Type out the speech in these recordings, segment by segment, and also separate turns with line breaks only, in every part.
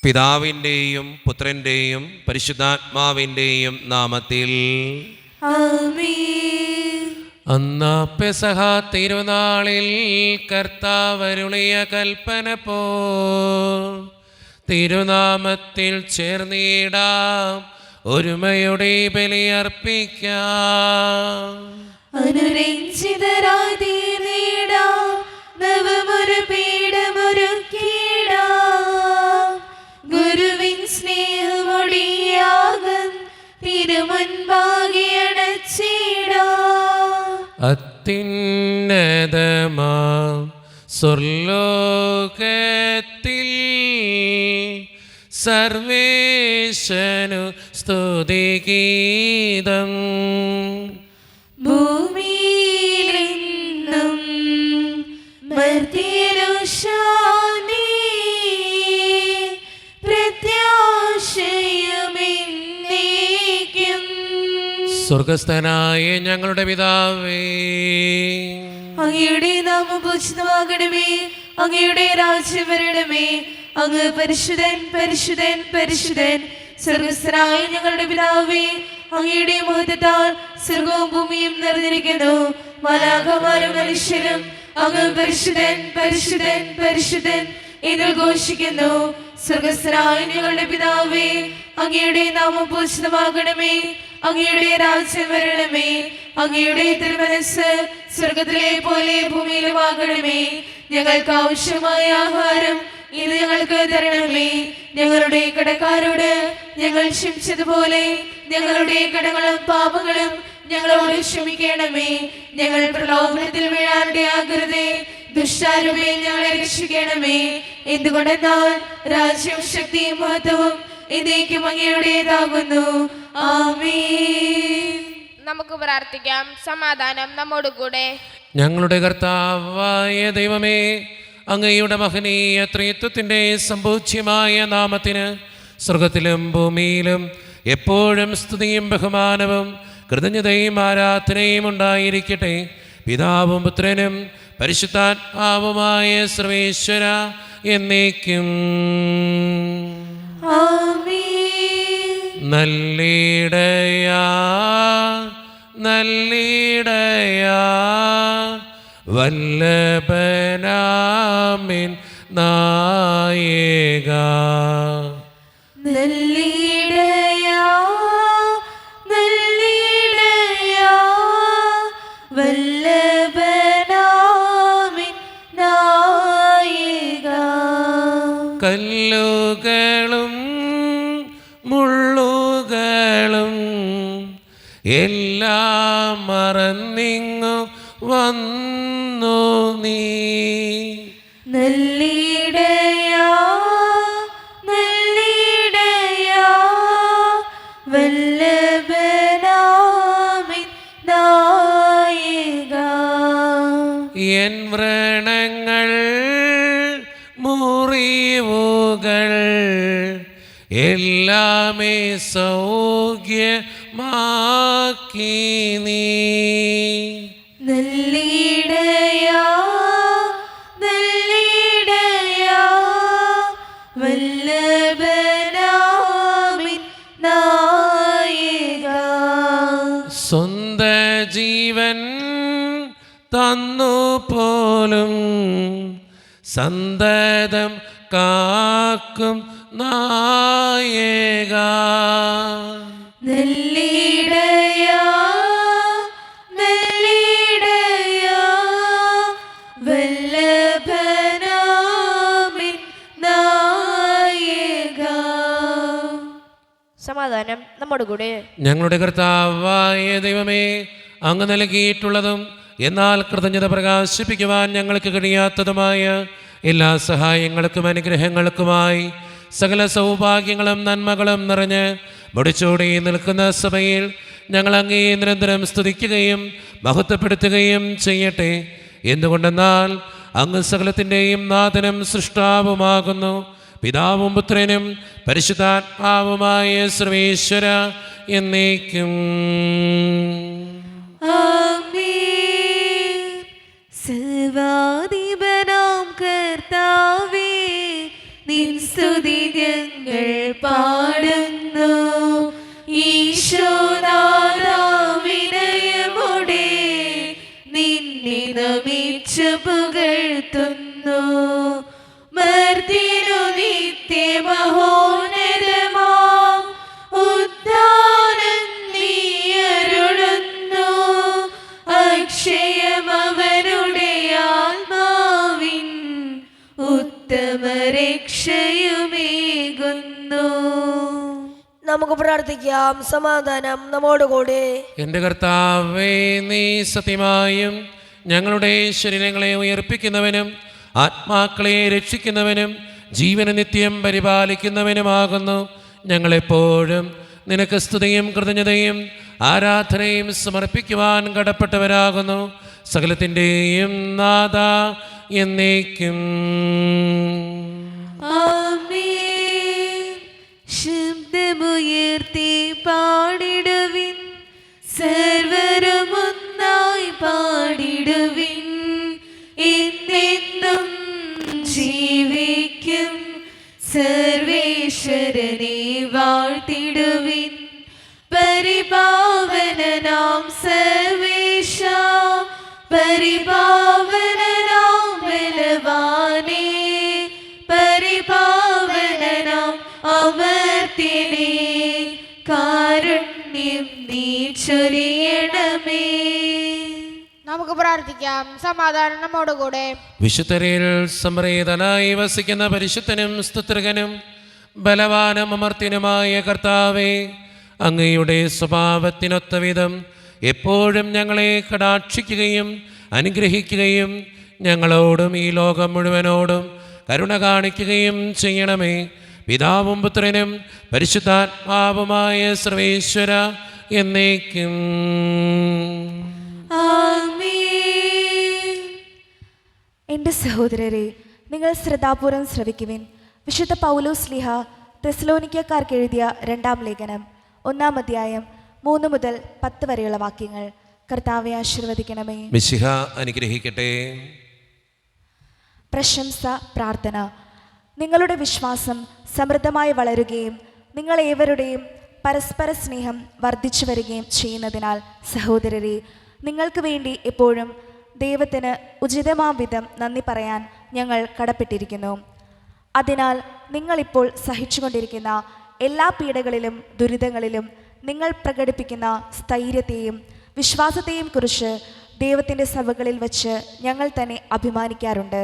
പിതാവിൻ്റെയും പുത്രൻ്റെയും പരിശുദ്ധാത്മാവിൻ്റെയും നാമത്തിൽ
ആമേൻ.
അന്ന് പെസഹ തിരുനാളിൽ കർത്താവരുളിയ കൽപ്പന പോ തിരുനാമത്തിൽ ചേർന്നിടാം, ഒരുമയുടെ ബലിയർപ്പിക്കാം.
അനുരഞ്ജിതരായി തീർന്നിടാം, നവമൊരു പീഠമൊരുക്കിടാം. ഗുരുവിൻ സ്നേഹമൊടിയാകും തിരുമുൻപാകെ അണച്ചിടാം.
അത്യുന്നതമാം സ്വർലോകത്തിൽ സർവേശനു സ്തുതിഗീതം.
ഭൂമിയിലെന്നും മർത്യനു ശാന്തി, പ്രത്യാശയുമെന്നേക്കും.
സ്വർഗസ്ഥനായ ഞങ്ങളുടെ പിതാവേ,
അങ്ങയുടെ നാമം പൂജിതമാകണമേ, അങ്ങയുടെ രാജ്യം വരണമേ. അങ്ങ് പരിശുദ്ധൻ പരിശുദ്ധൻ പരിശുദ്ധൻ. സ്വർഗസ്ഥനായ ഞങ്ങളുടെ പിതാവേ, അങ്ങയുടെ മഹത്വത്താൽ സ്വർഗവും ഭൂമിയും നിറഞ്ഞിരിക്കുന്നു. മാലാഖമാരും മനുഷ്യരും അങ്ങ് പരിശുദ്ധൻ പരിശുദ്ധൻ പരിശുദ്ധൻ എന്ന് ഘോഷിക്കുന്നു. സ്വർഗസ്ഥനായ ഞങ്ങളുടെ പിതാവേ, അങ്ങയുടെ നാമം പൂജിതമാകണമേ, അങ്ങയുടെ രാജ്യം വരണമേ. അങ്ങയുടെ തിരുമനസ്സ് സ്വർഗത്തിലെ പോലെ ഭൂമിയിലുമാകണമേ. ഞങ്ങൾക്ക് ആവശ്യമായ ആഹാരം ഇത് ഞങ്ങൾക്ക് തരണമേ. ഞങ്ങളുടെ കടക്കാരോട് ഞങ്ങൾ ക്ഷമിച്ചതുപോലെ ഞങ്ങളുടെ കടങ്ങളും പാപങ്ങളും ഞങ്ങളോട് ക്ഷമിക്കണമേ. ഞങ്ങൾ പ്രലോഭനത്തിൽ വീഴാനിടയാകരുതേ, ദുഷ്ടാരൂപേ ഞങ്ങളെ രക്ഷിക്കണമേ. എന്തുകൊണ്ടെന്നാൽ രാജ്യവും ശക്തിയും മഹത്വവും എന്നേക്കും അങ്ങയുടേതാകുന്നു. ആമേൻ.
നമുക്ക് പ്രാർത്ഥിക്കാം. സമാധാനം നമ്മോട് കൂടെ.
ഞങ്ങളുടെ കർത്താവായ ദൈവമേ, അങ്ങയുടെ മഹനീയ ത്രിത്വത്തിൻ്റെ സമ്പൂജ്യമായ നാമത്തിന് സ്വർഗത്തിലും ഭൂമിയിലും എപ്പോഴും സ്തുതിയും ബഹുമാനവും കൃതജ്ഞതയും ആരാധനയും ഉണ്ടായിരിക്കട്ടെ. പിതാവും പുത്രനും പരിശുദ്ധാത്മാവുമായ സർവേശ്വര എന്നേക്കും.
ആമേൻ.
നല്ലിടയാ നല്ലിടയാ വല്ലഭനാമിൻ നായക.
നല്ലിടയാ നല്ലിടയാ വല്ലഭനാമിൻ നായക.
കല്ലുകളും മുള്ളുകളും എല്ലാം മറന്നിങ്ങു വന്നു നീ.
നല്ലിടയാ നല്ലിടയാ വല്ലഭനാമിൻ നായക.
എൻ വ്രണങ്ങൾ മുറിവുകൾ എല്ലാമേ സൗഖ്യമാക്കി നീ.
നല്ലിടയാ നല്ലിടയാ വല്ലഭനാമിൻ നായക.
സ്വന്ത ജീവൻ തന്നു പോലും സന്തതം കാക്കും നായക.
നല്ലിടയാ നല്ലിടയാ വല്ലഭനാമിൻ നായക.
സമാധാനം നമ്മോട് കൂടെ.
ഞങ്ങളുടെ കർത്താവായ ദൈവമേ, അങ്ങ് നൽകിയിട്ടുള്ളതും എന്നാൽ കൃതജ്ഞത പ്രകാശിപ്പിക്കുവാൻ ഞങ്ങൾക്ക് കഴിയാത്തതുമായ എല്ലാ സഹായങ്ങൾക്കും അനുഗ്രഹങ്ങൾക്കുമായി സകല സൗഭാഗ്യങ്ങളും നന്മകളും നിറഞ്ഞ് മുടിച്ചൂടി നിൽക്കുന്ന സഭയിൽ ഞങ്ങൾ അങ്ങേ നിരന്തരം സ്തുതിക്കുകയും മഹത്വപ്പെടുത്തുകയും ചെയ്യട്ടെ. എന്തുകൊണ്ടെന്നാൽ അങ്ങ് സകലത്തിൻ്റെയും നാഥനും സൃഷ്ടാവുമാകുന്നു. പിതാവും പുത്രനും പരിശുദ്ധാത്മാവുമായ സർവേശ്വര എന്നേക്കും.
ആമേൻ. സർവാധിപനാം കർത്താവേ, നിൻ സ്തുതി ഞങ്ങൾ പാടുന്നു. ഈശോനാഥാ വിനയമോടെ നിന്നെ നമിച്ചു പുകഴ്ത്തുന്നു. മർത്യനു നിത്യമഹോന്നതമാം ഉദ്ധാനം നീ അരുളുന്നു. അക്ഷയമവനുടെ ആത്മാവിൻ ഉത്തമ രക്ഷയുമേകുന്നു.
നമുക്ക് പ്രാർത്ഥിക്കാം. സമാധാനം നമ്മോടുകൂടെ.
എൻ്റെ കർത്താവേ, നീ സത്യമായും ഞങ്ങളുടെ ശരീരങ്ങളെ ഉയർപ്പിക്കുന്നവനും ആത്മാക്കളെ രക്ഷിക്കുന്നവനും ജീവന നിത്യം പരിപാലിക്കുന്നവനുമാകുന്നു. ഞങ്ങളെപ്പോഴും നിനക്ക് സ്തുതിയും കൃതജ്ഞതയും ആരാധനയും സമർപ്പിക്കുവാൻ കടപ്പെട്ടവരാകുന്നു. സകലത്തിൻ്റെയും നാഥ എന്നേക്കും.
ആമേൻ. ശബ്ദമുയർത്തി പാടിടുവിൻ, സർവരും ഒന്നായി പാടിടുവിൻ. എന്നെന്നും ജീവിക്കും സർവേശ്വരനെ വാഴ്ത്തിടുവിൻ. പരിപാവനനാം സർവേശ, പരിപാവനനാം ബലവാനേ, പരിപാവനനാം അമർത്യനേ, കാരുണ്യം നീ ചൊരിയണമേ.
നമുക്ക് പ്രാർത്ഥിക്കാം. സമാധാനം നമ്മോടുകൂടെ.
വിശുദ്ധരിൽ സംപ്രീതനായി വസിക്കുന്ന പരിശുദ്ധനും സ്തുത്യർഹനും ബലവാനും അമർത്യനുമായ കർത്താവേ, അങ്ങയുടെ സ്വഭാവത്തിനൊത്ത വിധം എപ്പോഴും ഞങ്ങളെ കടാക്ഷിക്കുകയും അനുഗ്രഹിക്കുകയും ഞങ്ങളോടും ഈ ലോകം മുഴുവനോടും കരുണ കാണിക്കുകയും ചെയ്യണമേ. പിതാവും പുത്രനും പരിശുദ്ധാത്മാവുമായ സർവേശ്വര എന്നേക്കും.
ആമേൻ.
എൻ്റെ സഹോദരരെ, നിങ്ങൾ ശ്രദ്ധാപൂർവം ശ്രവിക്കുവിൻ. വിശുദ്ധ പൗലോസ് ശ്ലീഹ തെസ്സലോനിക്കക്കാർക്ക് എഴുതിയ 2-ാം ലേഖനം 1-ാം അധ്യായം 3 മുതൽ 10 വരെയുള്ള വാക്യങ്ങൾ. കർത്താവെ ആശീർവദിക്കണമേ.
മിശിഹ അനുഗ്രഹിക്കട്ടെ.
പ്രശംസ പ്രാർത്ഥന. നിങ്ങളുടെ വിശ്വാസം സമൃദ്ധമായി വളരുകയും നിങ്ങളേവരുടെയും പരസ്പര സ്നേഹം വർദ്ധിച്ചു വരികയും ചെയ്യുന്നതിനാൽ സഹോദരരെ, നിങ്ങൾക്ക് വേണ്ടി എപ്പോഴും ദൈവത്തിന് ഉചിതമാം വിധം നന്ദി പറയാൻ ഞങ്ങൾ കടപ്പെട്ടിരിക്കുന്നു. അതിനാൽ നിങ്ങളിപ്പോൾ സഹിച്ചുകൊണ്ടിരിക്കുന്ന എല്ലാ പീഡകളിലും ദുരിതങ്ങളിലും നിങ്ങൾ പ്രകടിപ്പിക്കുന്ന സ്ഥൈര്യത്തെയും വിശ്വാസത്തെയും കുറിച്ച് ദൈവത്തിൻ്റെ സഭകളിൽ വച്ച് ഞങ്ങൾ തന്നെ അഭിമാനിക്കാറുണ്ട്.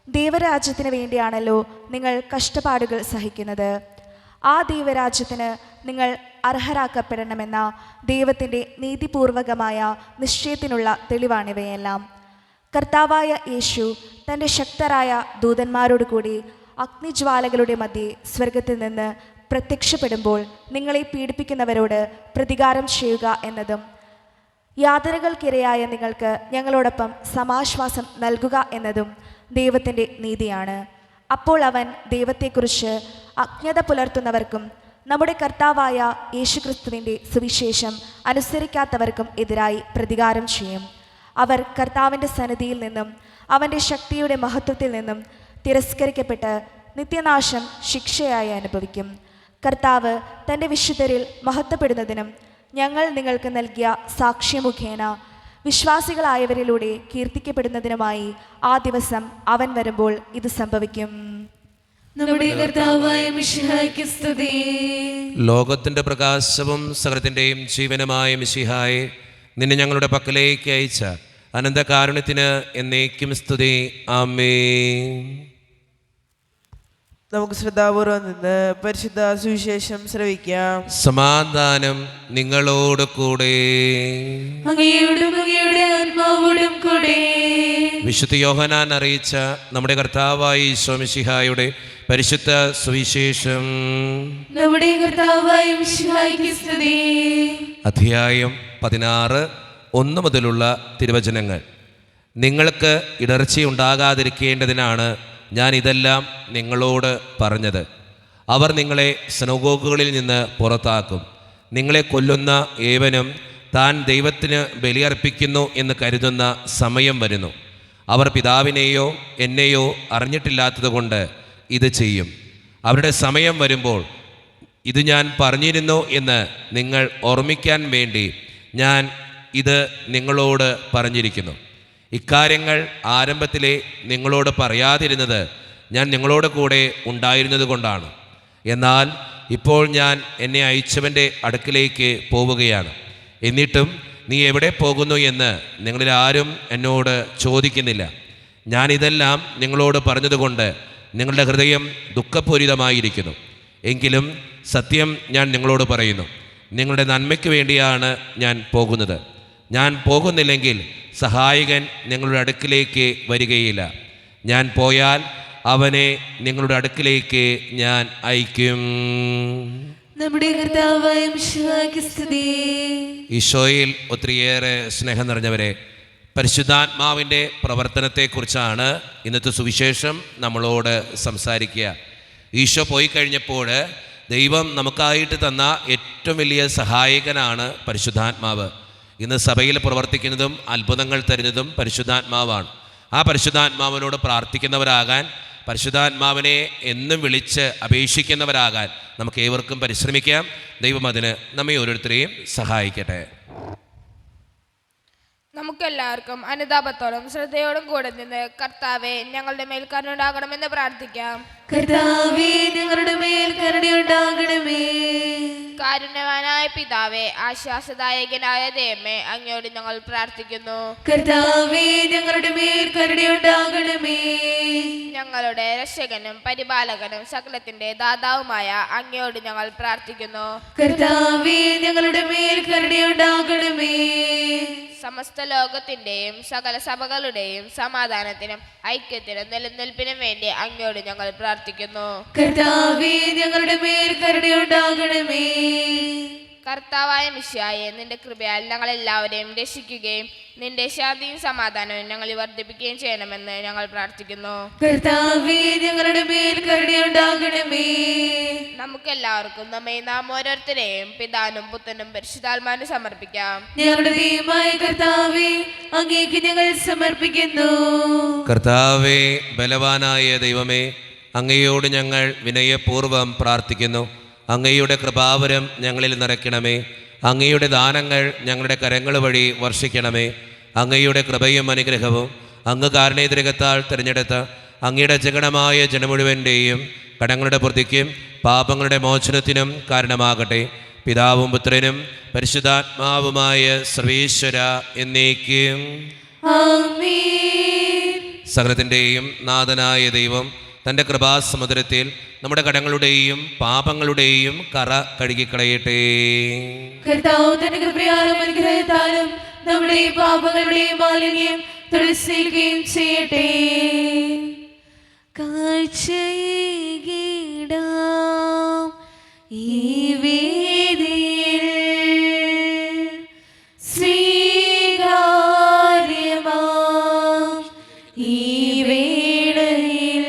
ദൈവരാജ്യത്തിന് വേണ്ടിയാണല്ലോ നിങ്ങൾ കഷ്ടപ്പാടുകൾ സഹിക്കുന്നത്. ആ ദൈവരാജ്യത്തിന് നിങ്ങൾ അർഹരാക്കപ്പെടണമെന്ന ദൈവത്തിൻ്റെ നീതിപൂർവകമായ നിശ്ചയത്തിനുള്ള തെളിവാണിവയെല്ലാം. കർത്താവായ യേശു തൻ്റെ ശക്തരായ ദൂതന്മാരോട് കൂടി അഗ്നിജ്വാലകളുടെ മധ്യേ സ്വർഗത്തിൽ നിന്ന് പ്രത്യക്ഷപ്പെടുമ്പോൾ നിങ്ങളെ പീഡിപ്പിക്കുന്നവരോട് പ്രതികാരം ചെയ്യുക എന്നതും യാതനകൾക്കിരയായ നിങ്ങൾക്ക് ഞങ്ങളോടൊപ്പം സമാശ്വാസം നൽകുക എന്നതും ദൈവത്തിൻ്റെ നീതിയാണ്. അപ്പോൾ അവൻ ദൈവത്തെക്കുറിച്ച് അജ്ഞത പുലർത്തുന്നവർക്കും നമ്മുടെ കർത്താവായ യേശുക്രിസ്തുവിൻ്റെ സുവിശേഷം അനുസരിക്കാത്തവർക്കും എതിരായി പ്രതികാരം ചെയ്യും. അവർ കർത്താവിൻ്റെ സന്നിധിയിൽ നിന്നും അവൻ്റെ ശക്തിയുടെ മഹത്വത്തിൽ നിന്നും തിരസ്കരിക്കപ്പെട്ട് നിത്യനാശം ശിക്ഷയായി അനുഭവിക്കും. കർത്താവ് തൻ്റെ വിശുദ്ധരിൽ മഹത്വപ്പെടുന്നതിനും ഞങ്ങൾ നിങ്ങൾക്ക് നൽകിയ സാക്ഷ്യമുഖേന വിശ്വാസികളായവരിലൂടെ കീർത്തിക്കപ്പെടുന്നതിനുമായി ആ ദിവസം അവൻ വരുമ്പോൾ ഇത് സംഭവിക്കും.
നമ്മുടെ കർത്താവായ മിശിഹായ്ക്ക് സ്തുതി.
ലോകത്തിൻ്റെ പ്രകാശവും സകലത്തിൻ്റെയും ജീവനുമായ മിശിഹായെ, നിന്നെ ഞങ്ങളുടെ പക്കലേക്ക് അയച്ച അനന്തകാരുണ്യത്തിന് എന്നേക്കും സ്തുതി. ആമേൻ.
നമുക്ക് ശ്രദ്ധാപൂർവം നിന്ന് പരിശുദ്ധ സുവിശേഷം ശ്രവിക്കാം.
സമാധാനം നിങ്ങളോട് കൂടെ.
അങ്ങയോടും അങ്ങയുടെ ആത്മാവോടും കൂടെ.
വിശുദ്ധ യോഹന്നാൻ അറിയിച്ച നമ്മുടെ കർത്താവായ ഈശോ മിശിഹായുടെ പരിശുദ്ധ സുവിശേഷം.
നമ്മുടെ കർത്താവായ മിശിഹായ്ക്ക് സ്തുതി.
അധ്യായം 16 1 മുതലുള്ള തിരുവചനങ്ങൾ. നിങ്ങൾക്ക് ഇടർച്ചയുണ്ടാകാതിരിക്കേണ്ടതിനാണ് ഞാൻ ഇതെല്ലാം നിങ്ങളോട് പറഞ്ഞത്. അവർ നിങ്ങളെ സിനഗോഗുകളിൽ നിന്ന് പുറത്താക്കും. നിങ്ങളെ കൊല്ലുന്ന ഏവനും താൻ ദൈവത്തിന് ബലിയർപ്പിക്കുന്നു എന്ന് കരുതുന്ന സമയം വരുന്നു. അവർ പിതാവിനെയോ എന്നെയോ അറിഞ്ഞിട്ടില്ലാത്തതുകൊണ്ട് ഇത് ചെയ്യും. അവരുടെ സമയം വരുമ്പോൾ ഇത് ഞാൻ പറഞ്ഞിരുന്നു എന്ന് നിങ്ങൾ ഓർമ്മിക്കാൻ വേണ്ടി ഞാൻ ഇത് നിങ്ങളോട് പറഞ്ഞിരിക്കുന്നു. ഇക്കാര്യങ്ങൾ ആരംഭത്തിലെ നിങ്ങളോട് പറയാതിരുന്നത് ഞാൻ നിങ്ങളോട് കൂടെ ഉണ്ടായിരുന്നത് കൊണ്ടാണ്. എന്നാൽ ഇപ്പോൾ ഞാൻ എന്നെ അയച്ചവൻ്റെ അടുക്കിലേക്ക് പോവുകയാണ്. എന്നിട്ടും നീ എവിടെ പോകുന്നു എന്ന് നിങ്ങളിൽ ആരും എന്നോട് ചോദിക്കുന്നില്ല. ഞാനിതെല്ലാം നിങ്ങളോട് പറഞ്ഞതുകൊണ്ട് നിങ്ങളുടെ ഹൃദയം ദുഃഖപൂരിതമായിരിക്കുന്നു. എങ്കിലും സത്യം ഞാൻ നിങ്ങളോട് പറയുന്നു, നിങ്ങളുടെ നന്മയ്ക്ക് വേണ്ടിയാണ് ഞാൻ പോകുന്നത്. ഞാൻ പോകുന്നില്ലെങ്കിൽ സഹായകൻ നിങ്ങളുടെ അടുക്കിലേക്ക് വരികയില്ല. ഞാൻ പോയാൽ അവനെ നിങ്ങളുടെ അടുക്കിലേക്ക് ഞാൻ അയക്കും.
നമ്മുടെ കർത്താവായ മിശിഹായ്ക്ക് സ്തുതി.
ഈശോയിൽ ഒത്തിരിയേറെ സ്നേഹം നിറഞ്ഞവരെ, പരിശുദ്ധാത്മാവിൻ്റെ പ്രവർത്തനത്തെക്കുറിച്ചാണ് ഇന്നത്തെ സുവിശേഷം നമ്മളോട് സംസാരിക്കുക. ഈശോ പോയി കഴിഞ്ഞപ്പോൾ ദൈവം നമുക്കായിട്ട് തന്ന ഏറ്റവും വലിയ സഹായകനാണ് പരിശുദ്ധാത്മാവ്. ഇന്ന് സഭയിൽ പ്രവർത്തിക്കുന്നതും അത്ഭുതങ്ങൾ തരുന്നതും പരിശുദ്ധാത്മാവാണ്. ആ പരിശുദ്ധാത്മാവിനോട് പ്രാർത്ഥിക്കുന്നവരാകാൻ, പരിശുദ്ധാത്മാവിനെ എന്നും വിളിച്ച് അപേക്ഷിക്കുന്നവരാകാൻ നമുക്ക് ഏവർക്കും പരിശ്രമിക്കാം. ദൈവം അതിന് നമ്മെ ഓരോരുത്തരെയും സഹായിക്കട്ടെ.
നമുക്കെല്ലാവർക്കും അനുതാപത്തോടും ശ്രദ്ധയോടും കൂടെ നിന്ന് കർത്താവെ ഞങ്ങളുടെ മേൽ കരുണയുണ്ടാകണമെന്ന് പ്രാർത്ഥിക്കാം.
കർത്താവേ, ഞങ്ങളുടെ മേൽ കരുണയുണ്ടാകണമേ.
കാരുണ്യവാനായ പിതാവേ, ആശ്വാസദായകനായ ദൈവമേ, അങ്ങയോട് ഞങ്ങൾ പ്രാർത്ഥിക്കുന്നു.
കർത്താവേ, ഞങ്ങളുടെ മേൽ കരുണയുണ്ടാകണമേ.
ഞങ്ങളുടെ രക്ഷകനും പരിപാലകനും സകലത്തിന്റെ ദാതാവുമായ അങ്ങയോട് ഞങ്ങൾ പ്രാർത്ഥിക്കുന്നു.
കർത്താവേ, ഞങ്ങളുടെ മേൽ കരുണയുണ്ടാകണമേ.
സമസ്ത ലോകത്തിന്റെയും സകല സഭകളുടെയും സമാധാനത്തിനും ഐക്യത്തിനും നിലനിൽപ്പിനും വേണ്ടി അങ്ങയോട് ഞങ്ങൾ പ്രാർത്ഥിക്കുന്നു.
കർത്താവേ, ഞങ്ങളുടെ മേൽ കരുണയുണ്ടാകണമേ.
കർത്താവായ മിശിഹായെ, നിന്റെ കൃപയാൽ ഞങ്ങളെല്ലാവരെയും രക്ഷിക്കുകയും നിന്റെ ശാന്തിയും സമാധാനവും ഞങ്ങളിൽ വർദ്ധിപ്പിക്കുകയും ചെയ്യണമെന്ന് ഞങ്ങൾ പ്രാർത്ഥിക്കുന്നു.
കർത്താവേ, ഞങ്ങളുടെ മേൽ കരുണയുണ്ടാകണമേ.
നമുക്കെല്ലാവർക്കും നാം ഓരോരുത്തരെയും പിതാനും പുത്രനും പരിശുദ്ധാത്മാവിനും സമർപ്പിക്കാം.
ഞങ്ങളുടെ ദൈവമായ കർത്താവേ, അങ്ങേക്ക് ഞങ്ങൾ സമർപ്പിക്കുന്നു.
കർത്താവേ, ബലവാനായ ദൈവമേ, അങ്ങയോട് ഞങ്ങൾ വിനയപൂർവ്വം പ്രാർത്ഥിക്കുന്നു. അങ്ങയുടെ കൃപാവരം ഞങ്ങളിൽ നിറയ്ക്കണമേ. അങ്ങയുടെ ദാനങ്ങൾ ഞങ്ങളുടെ കരങ്ങൾ വഴി വർഷിക്കണമേ. അങ്ങയുടെ കൃപയും അനുഗ്രഹവും അങ്ങ് കാരുണ്യതിരകത്താൽ തിരഞ്ഞെടുത്ത അങ്ങയുടെ ജഗണമായ ജനമുഴുവൻ്റെയും കടങ്ങളുടെ പ്രതിക്കും പാപങ്ങളുടെ മോചനത്തിനും കാരണമാകട്ടെ. പിതാവും പുത്രനും പരിശുദ്ധാത്മാവുമായ സർവേശ്വര എന്നേക്കും
ആമേൻ.
സകലത്തിൻ്റെയും നാഥനായ ദൈവം തൻ്റെ കൃപാസമുദ്രത്തിൽ നമ്മുടെ കടങ്ങളുടെയും പാപങ്ങളുടെയും കറ കഴുകിക്കളയട്ടെ.
കർത്താവ് തന്റെ കൃപയാലും അനുഗ്രഹത്താലും നമ്മുടെ പാപങ്ങളുടെയും മാലിന്യം തുളസിക്കുകയും ചെയ്യട്ടെ. കാഴ്ചയേകിടാം ഈ വേദിയിൽ സ്വീകാര്യമാം ഈ വേളയിൽ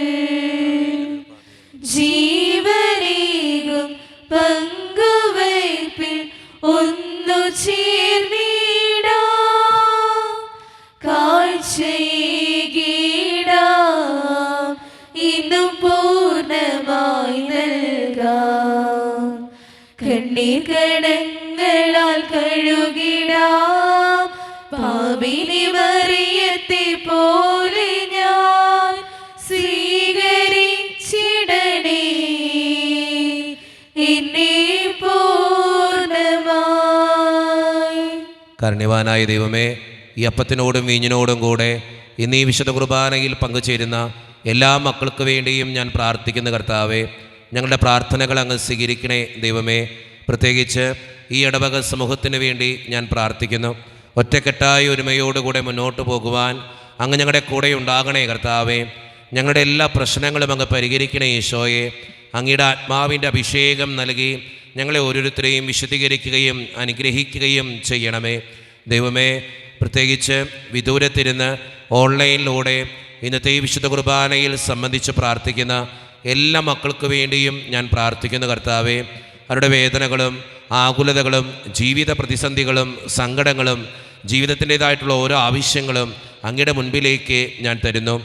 ജീവനേകും പങ്കുവയ്പിൽ ഒന്നു ചേർന്നിടാം. കാഴ്ചയേകിടാം ഇന്നും പൂർണ്ണമായി നൽകാം. കണ്ണീർ കടങ്ങളാൽ കഴുകിടാം. പാപിനി മറിയത്തെ പോലെ ഞാൻ സ്വീകരിച്ചിടണേ എന്നെ പൂർണ്ണമായി.
കാരുണ്യവാനായ ദൈവമേ, ഈ അപ്പത്തിനോടും വീഞ്ഞിനോടും കൂടെ ഇന്ന് ഈ വിശുദ്ധ കുർബാനയിൽ പങ്കുചേരുന്ന എല്ലാ മക്കൾക്ക് വേണ്ടിയും ഞാൻ പ്രാർത്ഥിക്കുന്ന കർത്താവേ, ഞങ്ങളുടെ പ്രാർത്ഥനകൾ അങ്ങ് സ്വീകരിക്കണേ ദൈവമേ. പ്രത്യേകിച്ച് ഈ ഇടവക സമൂഹത്തിന് വേണ്ടി ഞാൻ പ്രാർത്ഥിക്കുന്നു. ഒറ്റക്കെട്ടായ ഒരുമയോടുകൂടെ മുന്നോട്ട് പോകുവാൻ അങ്ങ് ഞങ്ങളുടെ കൂടെ ഉണ്ടാകണേ കർത്താവേ. ഞങ്ങളുടെ എല്ലാ പ്രശ്നങ്ങളും അങ്ങ് പരിഹരിക്കണേ ഈശോയെ. അങ്ങയുടെ ആത്മാവിൻ്റെ അഭിഷേകം നൽകി ഞങ്ങളെ ഓരോരുത്തരെയും വിശുദ്ധീകരിക്കുകയും അനുഗ്രഹിക്കുകയും ചെയ്യണമേ ദൈവമേ. പ്രത്യേകിച്ച് വിദൂരത്തിരുന്ന് ഓൺലൈനിലൂടെ ഇന്നത്തെ ഈ വിശുദ്ധ കുർബാനയിൽ സംബന്ധിച്ച് പ്രാർത്ഥിക്കുന്ന എല്ലാ മക്കൾക്ക് വേണ്ടിയും ഞാൻ പ്രാർത്ഥിക്കുന്ന കർത്താവേ. അവരുടെ വേദനകളും ആകുലതകളും ജീവിത പ്രതിസന്ധികളും സങ്കടങ്ങളും ജീവിതത്തിൻ്റേതായിട്ടുള്ള ഓരോ ആവശ്യങ്ങളും അങ്ങയുടെ മുൻപിലേക്ക് ഞാൻ തരുന്നു.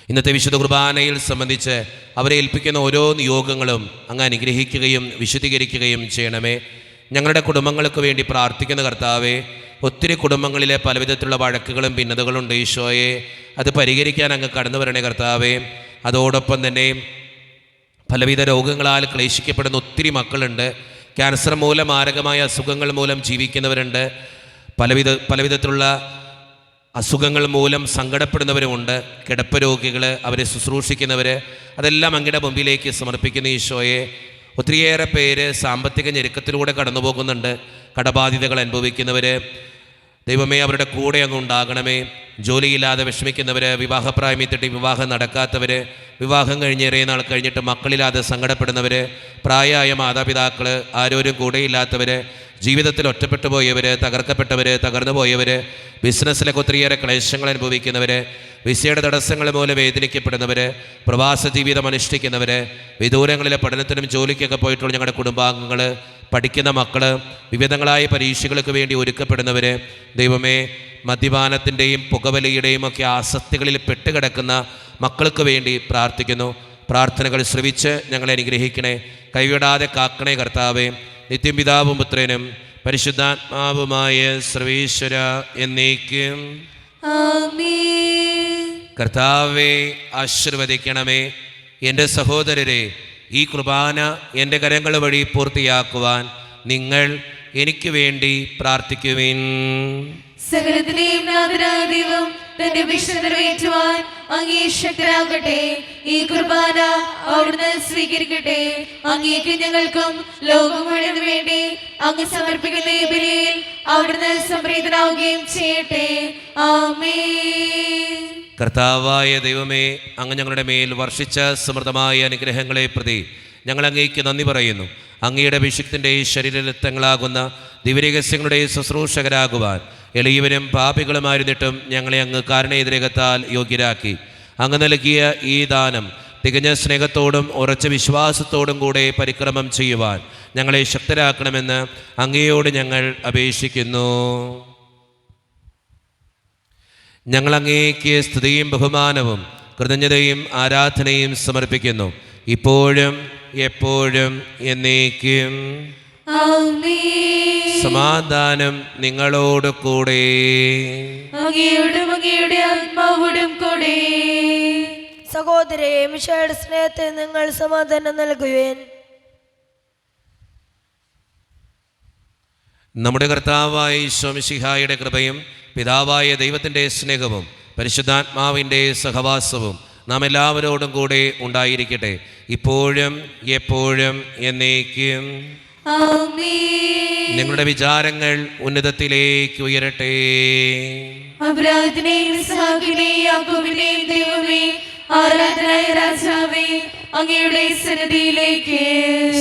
ഇന്നത്തെ വിശുദ്ധ കുർബാനയിൽ സംബന്ധിച്ച് അവരെ ഏൽപ്പിക്കുന്ന ഓരോ നിയോഗങ്ങളും അങ്ങ് അനുഗ്രഹിക്കുകയും വിശുദ്ധീകരിക്കുകയും ചെയ്യണമേ. ഞങ്ങളുടെ കുടുംബങ്ങൾക്ക് വേണ്ടി പ്രാർത്ഥിക്കുന്ന കർത്താവേ, ഒത്തിരി കുടുംബങ്ങളിലെ പലവിധത്തിലുള്ള വഴക്കുകളും ഭിന്നതകളുണ്ട് ഈശോയെ. അത് പരിഹരിക്കാൻ അങ്ങ് കടന്നു വരണേ കർത്താവേ. അതോടൊപ്പം തന്നെ പലവിധ രോഗങ്ങളാൽ ക്ലേശിക്കപ്പെടുന്ന ഒത്തിരി മക്കളുണ്ട്. ക്യാൻസർ മൂലം, മാരകമായ അസുഖങ്ങൾ മൂലം ജീവിക്കുന്നവരുണ്ട്. പലവിധത്തിലുള്ള അസുഖങ്ങൾ മൂലം സങ്കടപ്പെടുന്നവരുമുണ്ട്. കിടപ്പ് രോഗികൾ, അവരെ ശുശ്രൂഷിക്കുന്നവർ, അതെല്ലാം അങ്ങയുടെ മുമ്പിലേക്ക് സമർപ്പിക്കുന്ന ഈശോയെ. ഒത്തിരിയേറെ പേര് സാമ്പത്തിക ഞെരുക്കത്തിലൂടെ കടന്നു പോകുന്നുണ്ട്. കടബാധിതകൾ അനുഭവിക്കുന്നവർ, ദൈവമേ അവരുടെ കൂടെ അങ്ങ് ഉണ്ടാകണമേ. ജോലിയില്ലാതെ വിഷമിക്കുന്നവർ, വിവാഹപ്രായമെത്തിയിട്ട് വിവാഹം നടക്കാത്തവർ, വിവാഹം കഴിഞ്ഞേറെ നാൾ കഴിഞ്ഞിട്ട് മക്കളില്ലാതെ സങ്കടപ്പെടുന്നവർ, പ്രായമായ മാതാപിതാക്കൾ, ആരോരും കൂടെയില്ലാത്തവർ, ജീവിതത്തിൽ ഒറ്റപ്പെട്ടു പോയവർ, തകർക്കപ്പെട്ടവർ, തകർന്നു പോയവർ, ബിസിനസ്സിലൊക്കെ ഒത്തിരിയേറെ ക്ലേശങ്ങൾ അനുഭവിക്കുന്നവർ, വിസയുടെ തടസ്സങ്ങൾ മൂലം വേദനിക്കപ്പെടുന്നവർ, പ്രവാസ ജീവിതം അനുഷ്ഠിക്കുന്നവർ, വിദൂരങ്ങളിലെ പഠനത്തിനും ജോലിക്കൊക്കെ പോയിട്ടുള്ള ഞങ്ങളുടെ കുടുംബാംഗങ്ങൾ, പഠിക്കുന്ന മക്കൾ, വിവിധങ്ങളായ പരീക്ഷകൾക്ക് വേണ്ടി ഒരുക്കപ്പെടുന്നവർ, ദൈവമേ മദ്യപാനത്തിൻ്റെയും പുകവലിയുടെയും ഒക്കെ ആസക്തികളിൽ പെട്ടുകിടക്കുന്ന മക്കൾക്ക് വേണ്ടി പ്രാർത്ഥിക്കുന്നു. പ്രാർത്ഥനകൾ ശ്രവിച്ച് ഞങ്ങളെ അനുഗ്രഹിക്കണേ. കൈവിടാതെ കാക്കണേ കർത്താവേ. നിത്യം പിതാവും പുത്രനും പരിശുദ്ധാത്മാവുമായ സർവേശ്വര എന്നേക്കും
ആമേൻ.
കർത്താവേ ആശീർവദിക്കണമേ. എൻ്റെ സഹോദരരെ, ഈ കുർബാന എൻ്റെ കരങ്ങൾ വഴി പൂർത്തിയാക്കുവാൻ നിങ്ങൾ എനിക്ക് വേണ്ടി പ്രാർത്ഥിക്കുവിൻ.
സകലത്തിന്റെയും നാഥനായ ദൈവം തന്റെ വിശുദ്ധ നിറവേറ്റുവാൻ അങ്ങേ ശക്തരാകട്ടെ. ഈ കുർബാന അവിടുന്ന് സ്വീകരിക്കട്ടെ. അങ്ങേക്ക് ഞങ്ങൾക്കും ലോകം മുഴുവനും വേണ്ടി അങ്ങ് സമർപ്പിക്കുന്ന ഈ ബലിയിൽ അവിടുന്ന് സംപ്രീതനാവുകയും ചെയ്യട്ടെ. ആമേൻ.
കർത്താവായ ദൈവമേ, അങ്ങ് ഞങ്ങളുടെ മേൽ വർഷിച്ച സമൃദ്ധമായ അനുഗ്രഹങ്ങളെ പ്രതി ഞങ്ങൾ അങ്ങേക്ക് നന്ദി പറയുന്നു. അങ്ങയുടെ അഭിഷിക്തൻ്റെ ശരീരരക്തങ്ങളാകുന്ന ദിവ്യരഹസ്യങ്ങളുടെ ശുശ്രൂഷകരാകുവാൻ എളിയവരും പാപികളുമായിരുന്നിട്ടും ഞങ്ങളെ അങ്ങ് കാരുണ്യതിരകത്താൽ യോഗ്യരാക്കി. അങ്ങ് നൽകിയ ഈ ദാനം തികഞ്ഞ സ്നേഹത്തോടും ഉറച്ച വിശ്വാസത്തോടും കൂടെ പരിക്രമം ചെയ്യുവാൻ ഞങ്ങളെ ശക്തരാക്കണമെന്ന് അങ്ങയോട് ഞങ്ങൾ അപേക്ഷിക്കുന്നു. ഞങ്ങൾ അങ്ങേക്ക് സ്തുതിയും ബഹുമാനവും കൃതജ്ഞതയും ആരാധനയും സമർപ്പിക്കുന്നു, ഇപ്പോഴും എപ്പോഴും എന്നേക്കും.
ആമേൻ.
സമാധാനം നിങ്ങളോട് കൂടെ.
അങ്ങയോടും അങ്ങയുടെ ആത്മാവോടും കൂടെ.
സഹോദരേ, മിശിഹായുടെ സ്നേഹത്തിന് നിങ്ങൾ സമാധാനം നൽകുവേൻ.
നമ്മുടെ കർത്താവായ ഈശോ മിശിഹായുടെ കൃപയും പിതാവായ ദൈവത്തിൻ്റെ സ്നേഹവും പരിശുദ്ധാത്മാവിൻ്റെ സഹവാസവും നാം എല്ലാവരോടും കൂടെ ഉണ്ടായിരിക്കട്ടെ, ഇപ്പോഴും എപ്പോഴും എന്നേക്കും.
ആമേൻ.
നിങ്ങളുടെ വിചാരങ്ങൾ ഉന്നതത്തിലേക്ക് ഉയരട്ടെ.
അബ്രാഹത്തിനെയും ഇസ്ഹാക്കിനെയും യാക്കോബിനെയും ദൈവമേ, ആരാധനായ രാജാവേ, അങ്ങയുടെ സന്നിധിയിലേക്ക്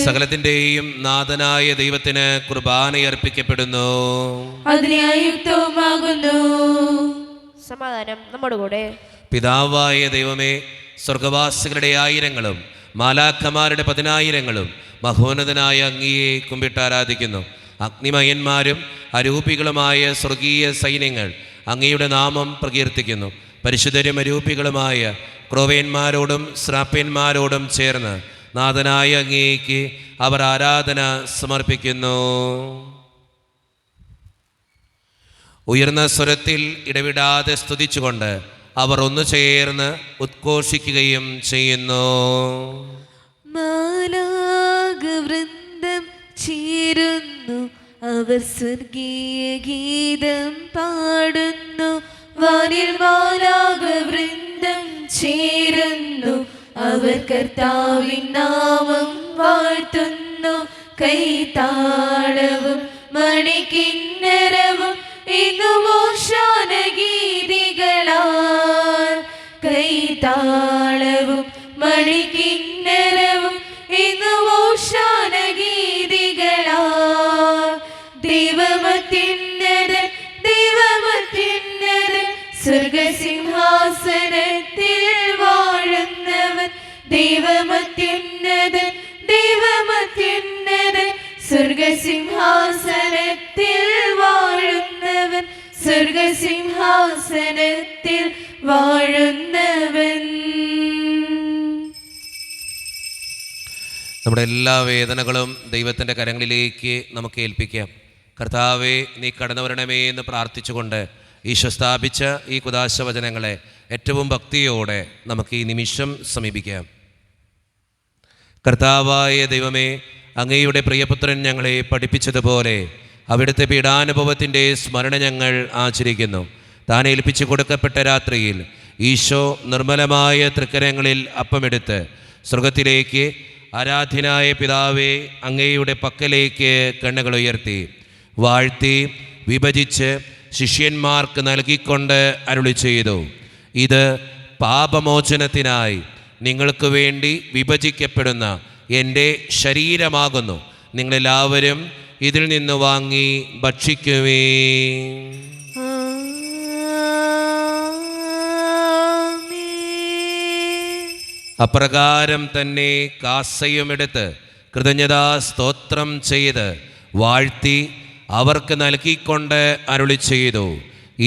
സകലത്തിൻ്റെയും നാഥനായ ദൈവത്തിന് കുർബാനയർപ്പിക്കപ്പെടുന്നു.
അതിനെ യുക്തവുമാകുന്നു.
സമാധാനം നമ്മുടെ കൂടെ.
പിതാവായ ദൈവമേ, സ്വർഗവാസികളുടെ ആയിരങ്ങളും മാലാഖമാരുടെ 10,000ങ്ങളും മഹോന്നതനായ അങ്ങയെ കുമ്പിട്ട് ആരാധിക്കുന്നു. അഗ്നിമയന്മാരും അരൂപികളുമായ സ്വർഗീയ സൈന്യങ്ങൾ അങ്ങയുടെ നാമം പ്രകീർത്തിക്കുന്നു. പരിശുദ്ധരും അരൂപികളുമായ ക്രോവേന്മാരോടും ശ്രാപ്യന്മാരോടും ചേർന്ന് നാഥനായ അങ്ങേക്ക് അവർ ആരാധന സമർപ്പിക്കുന്നു. ഉയർന്ന സ്വരത്തിൽ ഇടവിടാതെ സ്തുതിച്ചുകൊണ്ട് അവർ ഒന്നു ചേർന്ന് ഉദ്ഘോഷിക്കുകയും ചെയ്യുന്നു.
മാലാഖവൃന്ദം ചേരുന്നു, അവർ സ്വർഗീയ ഗീതം പാടുന്നു. വാനിൽ മാലാഖവൃന്ദം ചേരുന്നു, അവർ കർത്താവിൻ നാമം വാഴ്ത്തുന്നു. കൈതാളവും മണിക്കിന്നരവും ഇന്നും ഓശാന ഗീതികളാൽ. കൈതാളവും മണിക്കിന്നരവും ഇന്നും ഓശാന ഗീതികളാൽ. ദൈവമത്യുന്നതൻ ദൈവമത്യുന്നതൻ സ്വർഗസിംഹാസനത്തിൽ വാഴുന്നവൻ. ദൈവമത്യുന്നതൻ ദൈവമത്യുന്നതൻ സ്വർഗസിംഹാസനത്തിൽ വാഴുന്നവൻ. സ്വർഗസിംഹാസനത്തിൽ വാഴുന്നവൻ.
നമ്മുടെ എല്ലാ വേദനകളും ദൈവത്തിൻ്റെ കരങ്ങളിലേക്ക് നമുക്ക് ഏൽപ്പിക്കാം. കർത്താവേ, നീ കടന്നു വരണമേ എന്ന് പ്രാർത്ഥിച്ചുകൊണ്ട് ഈശോ സ്ഥാപിച്ച ഈ കുദാശ വചനങ്ങളെ ഏറ്റവും ഭക്തിയോടെ നമുക്ക് ഈ നിമിഷം സമീപിക്കാം. കർത്താവായ ദൈവമേ, അങ്ങയുടെ പ്രിയപുത്രൻ ഞങ്ങളെ പഠിപ്പിച്ചതുപോലെ അവിടുത്തെ പീഡാനുഭവത്തിൻ്റെ സ്മരണ ഞങ്ങൾ ആചരിക്കുന്നു. താൻ ഏൽപ്പിച്ചു കൊടുക്കപ്പെട്ട രാത്രിയിൽ ഈശോ നിർമ്മലമായ തൃക്കരങ്ങളിൽ അപ്പമെടുത്ത് സ്വർഗത്തിലേക്ക് ആരാധ്യനായ പിതാവേ അങ്ങയുടെ പക്കലേക്ക് കണ്ണുകൾ ഉയർത്തി വാഴ്ത്തി വിഭജിച്ച് ശിഷ്യന്മാർക്ക് നൽകിക്കൊണ്ട് അരുളി ചെയ്തു, ഇത് പാപമോചനത്തിനായി നിങ്ങൾക്ക് വേണ്ടി വിഭജിക്കപ്പെടുന്ന എൻ്റെ ശരീരമാകുന്നു. നിങ്ങളെല്ലാവരും ഇതിൽ നിന്ന് വാങ്ങി ഭക്ഷിക്കുവേ. അപ്രകാരം തന്നെ കാസയുമെടുത്ത് കൃതജ്ഞതാ സ്തോത്രം ചെയ്ത് വാഴ്ത്തി അവർക്ക് നൽകിക്കൊണ്ട് അരുളി ചെയ്തു,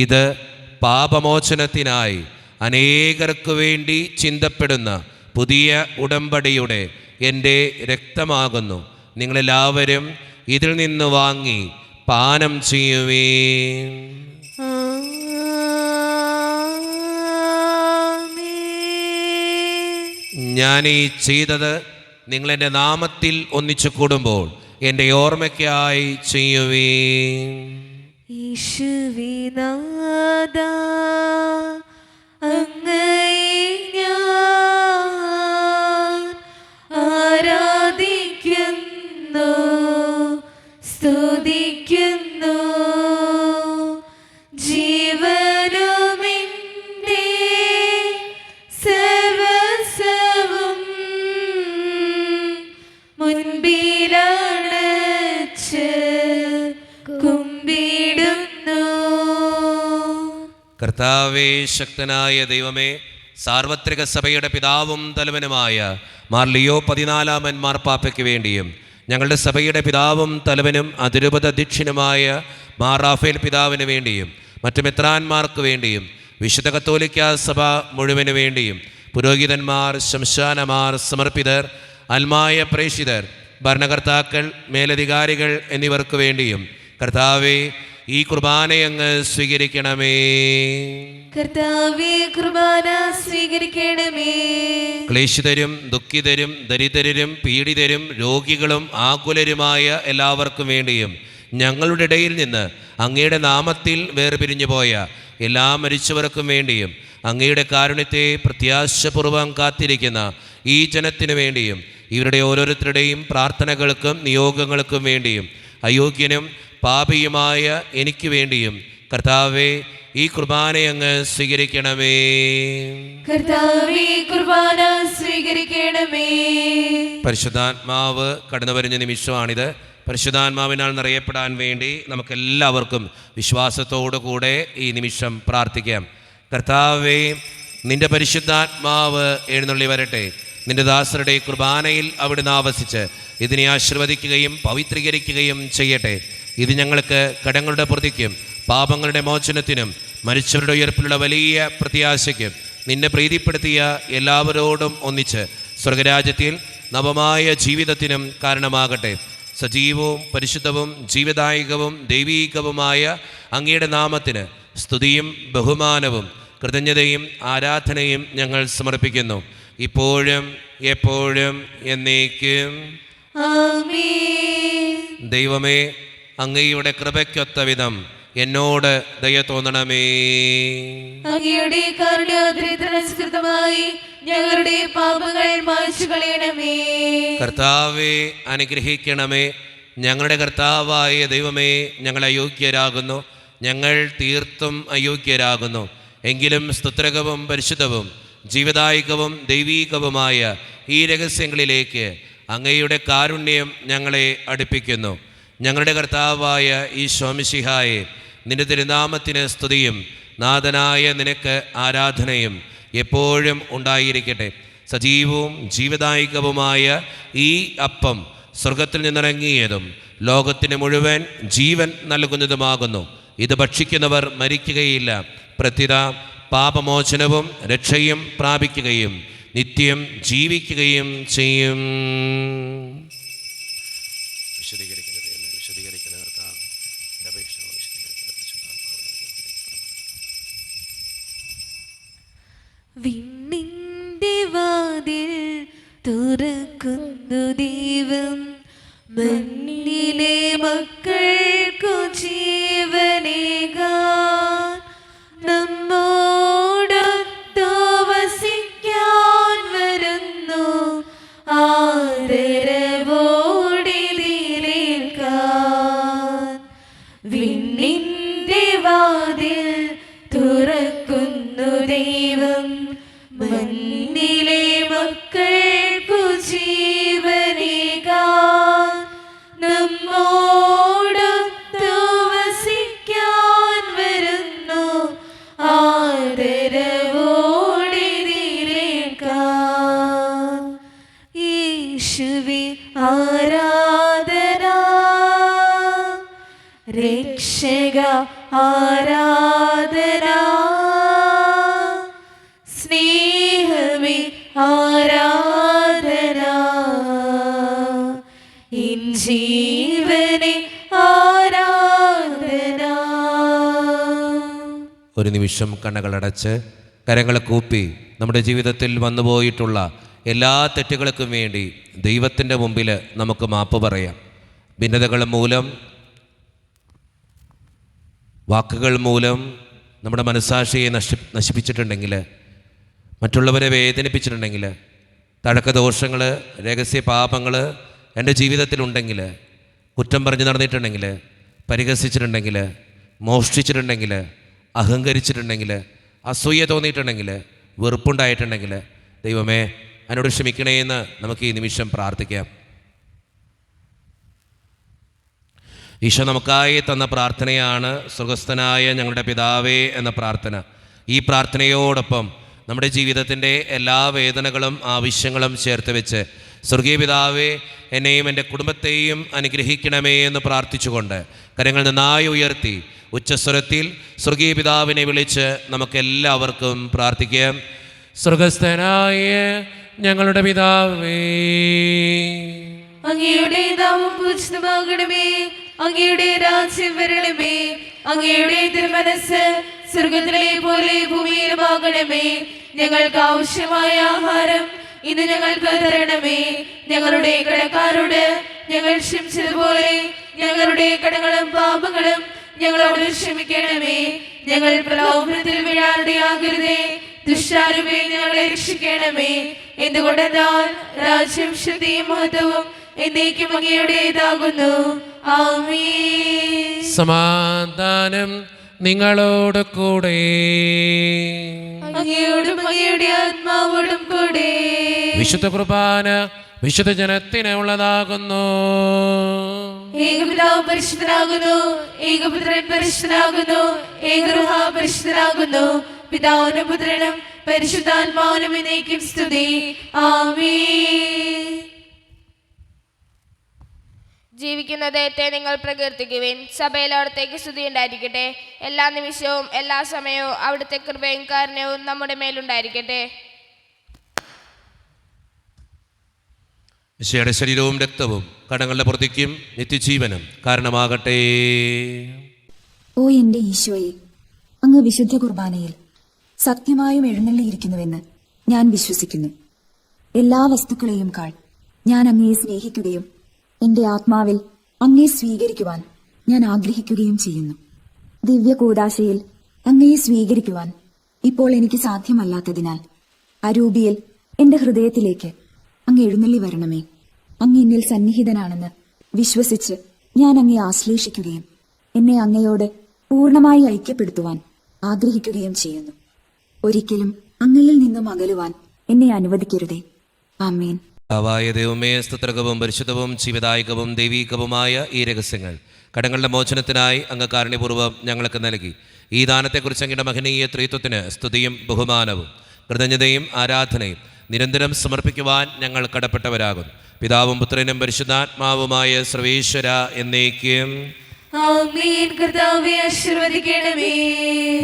ഇത് പാപമോചനത്തിനായി അനേകർക്ക് വേണ്ടി ചിന്തപ്പെടുന്ന പുതിയ ഉടമ്പടിയുടെ എൻ്റെ രക്തമാകുന്നു. നിങ്ങളെല്ലാവരും ഇതിൽ നിന്ന് വാങ്ങി പാനം ചെയ്യുവേ. ഞാൻ ഈ ചെയ്തത് നിങ്ങളെൻ്റെ നാമത്തിൽ ഒന്നിച്ചു കൂടുമ്പോൾ എൻ്റെ ഓർമ്മയ്ക്കായി ചെയ്യുവേ.
യേശുവിനാഥ അങ്ങയെ ഞാൻ ആരാധിക്കുന്നു, സ്തുതിക്കുന്നു. ജീവനുമെൻ്റെ സർവസ്വവും മുൻപിലണച്ച് കുമ്പിടുന്നു.
കർത്താവേ, ശക്തനായ ദൈവമേ, സാർവത്രിക സഭയുടെ പിതാവും തലവനുമായ മാർ ലിയോ 14 മാർപ്പാപ്പയ്ക്ക് വേണ്ടിയും ഞങ്ങളുടെ സഭയുടെ പിതാവും തലവനും അതിരൂപത അധ്യക്ഷനുമായ മാർ റാഫേൽ പിതാവിന് വേണ്ടിയും മറ്റു മെത്രാന്മാർക്ക് വേണ്ടിയും വിശുദ്ധ കത്തോലിക്ക സഭ മുഴുവന് വേണ്ടിയും പുരോഹിതന്മാർ, ശംശാനമാർ, സമർപ്പിതർ, ആത്മായ പ്രേഷിതർ, ഭരണകർത്താക്കൾ, മേലധികാരികൾ എന്നിവർക്ക് വേണ്ടിയും കർത്താവേ, ഈ കുർബാനയങ്ങ് സ്വീകരിക്കണമേ.
കർത്താവേ, കുർബാന സ്വീകരിക്കണമേ.
ക്ലേശിതരും ദുഃഖിതരും ദരിദ്രരും പീഡിതരും രോഗികളും ആകുലരുമായ എല്ലാവർക്കും വേണ്ടിയും ഞങ്ങളുടെ ഇടയിൽ നിന്ന് അങ്ങയുടെ നാമത്തിൽ വേർപിരിഞ്ഞു പോയ എല്ലാ മരിച്ചവർക്കും വേണ്ടിയും അങ്ങയുടെ കാരുണ്യത്തെ പ്രത്യാശപൂർവം കാത്തിരിക്കുന്ന ഈ ജനത്തിനു വേണ്ടിയും ഇവരുടെ ഓരോരുത്തരുടെയും പ്രാർത്ഥനകൾക്കും നിയോഗങ്ങൾക്കും വേണ്ടിയും അയോഗ്യനും പാപിയുമായ എനിക്ക് വേണ്ടിയും കർത്താവേ, ഈ കുർബാനയങ്ങ് സ്വീകരിക്കണമേ.
കർത്താവേ, കുർബാന സ്വീകരിക്കണമേ.
പരിശുദ്ധാത്മാവ് കടന്നു വരുന്ന നിമിഷമാണിത്. പരിശുദ്ധാത്മാവിനാൽ നിറയപ്പെടാൻ വേണ്ടി നമുക്കെല്ലാവർക്കും വിശ്വാസത്തോടു കൂടെ ഈ നിമിഷം പ്രാർത്ഥിക്കാം. കർത്താവേ, നിന്റെ പരിശുദ്ധാത്മാവ് എഴുന്നള്ളി വരട്ടെ. നിന്റെ ദാസരുടെ കുർബാനയിൽ അവിടുന്ന് ആവസിച്ച് ഇതിനെ ആശീർവദിക്കുകയും പവിത്രീകരിക്കുകയും ചെയ്യട്ടെ. ഇത് ഞങ്ങൾക്ക് കടങ്ങളുടെ പ്രതിക്കും പാപങ്ങളുടെ മോചനത്തിനും മരിച്ചവരുടെ ഉയർപ്പിലുള്ള വലിയ പ്രത്യാശയ്ക്കും നിന്നെ പ്രീതിപ്പെടുത്തിയ എല്ലാവരോടും ഒന്നിച്ച് സ്വർഗരാജ്യത്തിൽ നവമായ ജീവിതത്തിനും കാരണമാകട്ടെ. സജീവവും പരിശുദ്ധവും ജീവദായകവും ദൈവീകവുമായ അങ്ങയുടെ നാമത്തിന് സ്തുതിയും ബഹുമാനവും കൃതജ്ഞതയും ആരാധനയും ഞങ്ങൾ സമർപ്പിക്കുന്നു, ഇപ്പോഴും എപ്പോഴും എന്നേക്കും.
ആമേൻ.
ദൈവമേ, അങ്ങയുടെ കൃപയ്ക്കൊത്ത വിധം എന്നോട് ദയ തോന്നണമേ.
അങ്ങയുടെ കാരുണ്യാദ്രിതനുസൃതമായി ഞങ്ങളുടെ പാപങ്ങൾ മായ്ച്ചു കളയണമേ.
കർത്താവെ, അനുഗ്രഹിക്കണമേ. ഞങ്ങളുടെ കർത്താവായ ദൈവമേ, ഞങ്ങൾ അയോഗ്യരാകുന്നു, ഞങ്ങൾ തീർത്തും അയോഗ്യരാകുന്നു. എങ്കിലും സ്തുത്രകവും പരിശുദ്ധവും ജീവദായകവും ദൈവീകവുമായ ഈ രഹസ്യങ്ങളിലേക്ക് അങ്ങയുടെ കാരുണ്യം ഞങ്ങളെ അടുപ്പിക്കുന്നു. ഞങ്ങളുടെ കർത്താവായ ഈശോ മിശിഹായെ, നിന്റെ തിരുനാമത്തിന് സ്തുതിയും നാഥനായ നിനക്ക് ആരാധനയും എപ്പോഴും ഉണ്ടായിരിക്കട്ടെ. സജീവവും ജീവദായകവുമായ ഈ അപ്പം സ്വർഗത്തിൽ നിന്നിറങ്ങിയതും ലോകത്തിന് മുഴുവൻ ജീവൻ നൽകുന്നതുമാകുന്നു. ഇത് ഭക്ഷിക്കുന്നവർ മരിക്കുകയില്ല, പ്രത്യുത പാപമോചനവും രക്ഷയും പ്രാപിക്കുകയും നിത്യം ജീവിക്കുകയും ചെയ്യും. വിശദീകരിക്കുന്ന ദൈവമേ, വിശദീകരിക്കുന്ന കർത്താവ്, എൻ്റെ അപേക്ഷകൾ വിശദീകരിക്കുന്ന പരിശുദ്ധാത്മാവിനെ
വിണ്ണിന്റെ വാതിൽ തുറക്കുന്നു ദൈവം, മണ്ണിലെ മക്കൾക്കു ജീവനേകാൻ നമ്മോടൊത്തു വസിക്കാൻ വരുന്നു ആദരവോടെതിരേൽക്കാൻ. വിണ്ണിന്റെ വാതിൽ തുറക്കുന്നു ദൈവം, മണ്ണിലെ മക്കൾക്കു ജീവനേകാൻ നമ്മോടൊത്തു വസിക്കാൻ വരുന്നു ആദരവോടെതിരേൽക്കാൻ. യേശുവേ ആരാധന, രക്ഷക ആരാധന, സ്നേഹമേ ആരാധന, എൻ ജീവനെ ആരാധന.
ഒരു നിമിഷം കണ്ണുകളടച്ച് കരങ്ങളെ കൂപ്പി നമ്മുടെ ജീവിതത്തിൽ വന്നുപോയിട്ടുള്ള എല്ലാ തെറ്റുകൾക്കും വേണ്ടി ദൈവത്തിൻ്റെ മുമ്പിൽ നമുക്ക് മാപ്പ് പറയാം. ഭിന്നതകൾ മൂലം, വാക്കുകൾ മൂലം നമ്മുടെ മനസ്സാക്ഷിയെ നശിപ്പിച്ചിട്ടുണ്ടെങ്കിൽ, മറ്റുള്ളവരെ വേദനിപ്പിച്ചിട്ടുണ്ടെങ്കിൽ, തഴക്കദോഷങ്ങൾ, രഹസ്യ പാപങ്ങൾ എൻ്റെ ജീവിതത്തിലുണ്ടെങ്കിൽ, കുറ്റം പറഞ്ഞു നടന്നിട്ടുണ്ടെങ്കിൽ, പരിഹസിച്ചിട്ടുണ്ടെങ്കിൽ, മോഷ്ടിച്ചിട്ടുണ്ടെങ്കിൽ, അഹങ്കരിച്ചിട്ടുണ്ടെങ്കിൽ, അസൂയ തോന്നിയിട്ടുണ്ടെങ്കിൽ, വെറുപ്പുണ്ടായിട്ടുണ്ടെങ്കിൽ, ദൈവമേ എന്നോട് ക്ഷമിക്കണേ എന്ന് നമുക്ക് ഈ നിമിഷം പ്രാർത്ഥിക്കാം. ഈശോ നമുക്കായി തന്ന പ്രാർത്ഥനയാണ് സ്വർഗസ്ഥനായ ഞങ്ങളുടെ പിതാവേ എന്ന പ്രാർത്ഥന. ഈ പ്രാർത്ഥനയോടൊപ്പം നമ്മുടെ ജീവിതത്തിൻ്റെ എല്ലാ വേദനകളും ആവശ്യങ്ങളും ചേർത്ത് വെച്ച് സ്വർഗീയ പിതാവേ എന്നെയും എൻ്റെ കുടുംബത്തെയും അനുഗ്രഹിക്കണമേ എന്ന് പ്രാർത്ഥിച്ചുകൊണ്ട് കരങ്ങൾ നന്നായി ഉയർത്തി ഉച്ചസ്വരത്തിൽ സ്വർഗീയ പിതാവിനെ വിളിച്ച് നമുക്കെല്ലാവർക്കും പ്രാർത്ഥിക്കാം.
സ്വർഗസ്ഥനായ ഞങ്ങളുടെ പിതാവേ,
അങ്ങയുടെ നാമം പൂജിതമാകണമേ, അങ്ങയുടെ രാജ്യം വരണമേ, അങ്ങയുടെ തിരുമനസ്സ് സ്വർഗത്തിലെ പോലെ ഭൂമിയിലുമാകണമേ. ഞങ്ങൾക്ക് ആവശ്യമായ ആഹാരം ഇന്ന് ഞങ്ങൾക്ക് തരണമേ. ഞങ്ങളുടെ കടക്കാരോട് ഞങ്ങൾ ക്ഷമിച്ചതുപോലെ ഞങ്ങളുടെ കടങ്ങളും പാപങ്ങളും ഞങ്ങളോട് ക്ഷമിക്കണമേ. ഞങ്ങൾ പ്രലോഭനത്തിൽ വീഴാനിടയാകരുതേ, ദുഷ്ടാരൂപേ ഞങ്ങളെ രക്ഷിക്കണമേ. എന്തുകൊണ്ടെന്നാൽ രാജ്യം, ശക്തിയും മഹത്വവും എന്നേക്കും അങ്ങയുടേതാകുന്നു. ആമേൻ.
സമാധാനം നിങ്ങളോട് കൂടെ.
അങ്ങയോടും അങ്ങയുടെ ആത്മാവോടും കൂടെ.
വിശുദ്ധ കുർബാന വിശുദ്ധ ജനത്തിന് ഉള്ളതാകുന്നു.
ഏകപിതാവ് പരിശുദ്ധനാകുന്നു, ഏകപുത്രൻ പരിശുദ്ധനാകുന്നു, ഏകഗൃഹ പരിശുദ്ധനാകുന്നു. പിതാവിനും പുത്രനും പരിശുദ്ധാത്മാവിനും എന്നേക്കും സ്തുതി. ആമേൻ.
ജീവിക്കുന്ന ദൈവത്തെ നിങ്ങൾ പ്രകീർത്തിക്കുവിൻ. സഭയിൽ അവിടത്തേക്ക് സ്തുതി ഉണ്ടായിരിക്കട്ടെ. എല്ലാ നിമിഷവും എല്ലാ സമയവും അവിടുത്തെ കൃപയും കാരുണ്യവും നമ്മുടെ മേലുണ്ടായിരിക്കട്ടെ.
ഈശോയുടെ ശരീരവും രക്തവും കടങ്ങളുടെ പ്രതിക്കും നിത്യജീവനും കാരണമാകട്ടെ.
ഓ എന്റെ ഈശോയെ, അങ്ങ് വിശുദ്ധ കുർബാനയിൽ സത്യമായും എഴുന്നള്ളിയിരിക്കുന്നുവെന്ന് ഞാൻ വിശ്വസിക്കുന്നു. എല്ലാ വസ്തുക്കളെയും കാൾ ഞാൻ അങ്ങയെ സ്നേഹിക്കുകയും എന്റെ ആത്മാവിൽ അങ്ങയെ സ്വീകരിക്കുവാൻ ഞാൻ ആഗ്രഹിക്കുകയും ചെയ്യുന്നു. ദിവ്യ കൂദാശയിൽ അങ്ങയെ സ്വീകരിക്കുവാൻ ഇപ്പോൾ എനിക്ക് സാധ്യമല്ലാത്തതിനാൽ അരൂപിയിൽ എന്റെ ഹൃദയത്തിലേക്ക് അങ്ങ് എഴുന്നള്ളി വരണമേ. അങ്ങ് എന്നിൽ സന്നിഹിതനാണെന്ന് വിശ്വസിച്ച് ഞാൻ അങ്ങയെ ആശ്ലേഷിക്കുകയും എന്നെ അങ്ങയോട് പൂർണ്ണമായി ഐക്യപ്പെടുത്തുവാൻ ആഗ്രഹിക്കുകയും ചെയ്യുന്നു. ഒരിക്കലും അങ്ങയിൽ നിന്നും അകലുവാൻ എന്നെ അനുവദിക്കരുതേ. ആമേൻ.
ആവായ ദൈവമേ, സ്തുത്രകവും പരിശുദ്ധവും ജീവദായകവും ദൈവീകവുമായ ഈ രഹസ്യങ്ങൾ കടങ്ങളുടെ മോചനത്തിനായി അങ്ങ് കാരുണ്യപൂർവ്വം ഞങ്ങൾക്ക് നൽകി. ഈ ദാനത്തെക്കുറിച്ച് അങ്ങയുടെ മഹനീയ ത്രിത്വത്തിന് സ്തുതിയും ബഹുമാനവും കൃതജ്ഞതയും ആരാധനയും നിരന്തരം സമർപ്പിക്കുവാൻ ഞങ്ങൾ കടപ്പെട്ടവരാകുന്നു. പിതാവും പുത്രനും പരിശുദ്ധാത്മാവുമായ സർവേശ്വര എന്നേക്കും
ആമേൻ. കർത്താവേ ആശീർവദിക്കണമേ.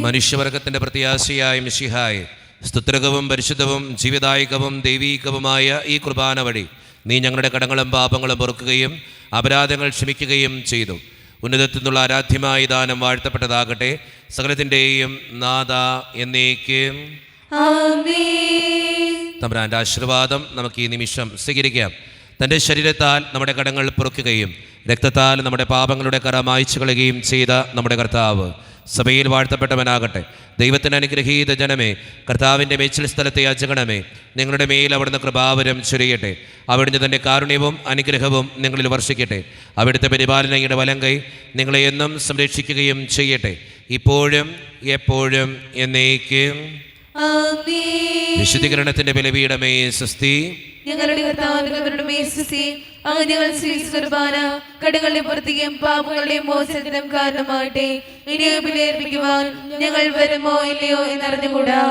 മനുഷ്യവർഗത്തിന്റെ പ്രത്യാശയായ മിശിഹായെ, സ്തുത്രകവും പരിശുദ്ധവും ജീവിതായകവും ദൈവീകവുമായ ഈ കുർബാന വഴി നീ ഞങ്ങളുടെ കടങ്ങളും പാപങ്ങളും പൊറുക്കുകയും അപരാധങ്ങൾ ക്ഷമിക്കുകയും ചെയ്തു. ഉന്നതത്തിൽ നിന്നുള്ള ആരാധ്യമായ ദാനം വാഴ്ത്തപ്പെട്ടതാകട്ടെ. സകലത്തിൻ്റെയും നാഥ എന്നേക്കും തമ്പുരാന്റെ ആശീർവാദം നമുക്ക് ഈ നിമിഷം സ്വീകരിക്കാം. തൻ്റെ ശരീരത്താൽ നമ്മുടെ കടങ്ങൾ പൊറുക്കുകയും രക്തത്താൽ നമ്മുടെ പാപങ്ങളുടെ കറ മായ്ച്ചു കളയുകയും ചെയ്ത നമ്മുടെ കർത്താവ് സഭയിൽ വാഴ്ത്തപ്പെട്ടവനാകട്ടെ. ദൈവത്തിന് അനുഗ്രഹീത ജനമേ, കർത്താവിൻ്റെ മേച്ചിൽ സ്ഥലത്തെ യാചകണമേ, നിങ്ങളുടെ മേൽ അവിടുന്ന് കൃപാവരം ചൊരിയട്ടെ. അവിടുന്ന് തൻ്റെ കാരുണ്യവും അനുഗ്രഹവും നിങ്ങളിൽ വർഷിക്കട്ടെ. അവിടുത്തെ പരിപാലനയുടെ വലങ്കൈ നിങ്ങളെ എന്നും സംരക്ഷിക്കുകയും ചെയ്യട്ടെ, ഇപ്പോഴും എപ്പോഴും എന്നേക്കും. വിശുദ്ധീകരണത്തിന്റെ ബലിപീഠമേ സ്വസ്തി.
ഞങ്ങളുടെ കർത്താവിന്റെ മേസ്തുതി. അങ്ങ് ഞങ്ങൾ സ്വീകരിച്ച കുർബാന കടങ്ങളുടെ പുറത്തേക്കും പാപങ്ങളുടെയും മോചനത്തിനും കാരണമാകട്ടെ. ഇനി ബലിയർപ്പിക്കുവാൻ ഞങ്ങൾ വരുമോ ഇല്ലയോ എന്നറിഞ്ഞുകൂടാ.